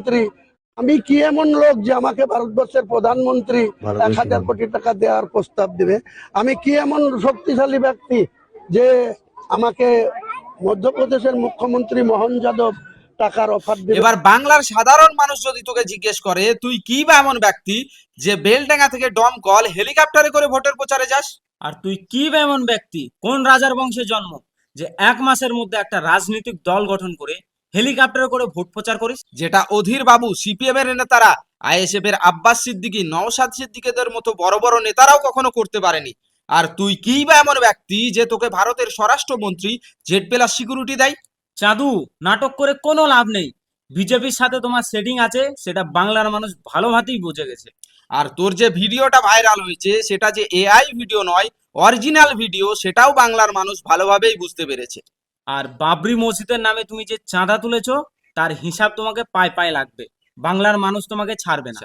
প্রধানমন্ত্রী, আমি কি এমন লোক যে আমাকে ভারতবর্ষের প্রধানমন্ত্রী 1,000 কোটি টাকা দেওয়ার প্রস্তাব দেবে? আমি কি এমন শক্তিশালী ব্যক্তি যে আমাকে মধ্যপ্রদেশের মুখ্যমন্ত্রী মোহন যাদব টাকার অফার দেবে? এবার বাংলার সাধারণ মানুষ যদি তোকে জিজ্ঞেস করে তুই কি বা এমন ব্যক্তি যে বেলডাঙ্গা থেকে দমকল হেলিকপ্টারে করে ভোটের প্রচারে যাস, আর তুই কি বা এমন ব্যক্তি, কোন রাজার বংশে জন্ম, যে 1 মাসের মধ্যে একটা রাজনৈতিক দল গঠন করে হেলিকপ্টারে করে ভোট প্রচার করিস? যেটা অধীর বাবু, সিপিএম এর নেতারা, আইএসএফ এর আব্বাস সিদ্দিকী, নওশাদ সিদ্দিকীদের মতো বড় বড় নেতারাও কখনো করতে পারেনি। আর তুই কি বা এমন ব্যক্তি যে তোকে ভারতের স্বরাষ্ট্রমন্ত্রী জেড প্লাস সিকিউরিটি দেয়? চাঁদু, নাটক করে কোনো লাভ নেই। বিজেপির সাথে তোমার সেটিং আছে, সেটা বাংলার মানুষ ভালোভাবেই বুঝে গেছে। আর তোর যে ভিডিওটা ভাইরাল হয়েছে সেটা যে এআই ভিডিও নয়, অরিজিনাল ভিডিও, সেটাও বাংলার মানুষ ভালোভাবেই বুঝতে পেরেছে। আর বাবরি মসজিদের নামে তুমি যে চাঁদা তুলেছো, তার হিসাব তোমাকে পায় পায় লাগবে। বাংলার মানুষ তোমাকে ছাড়বে না।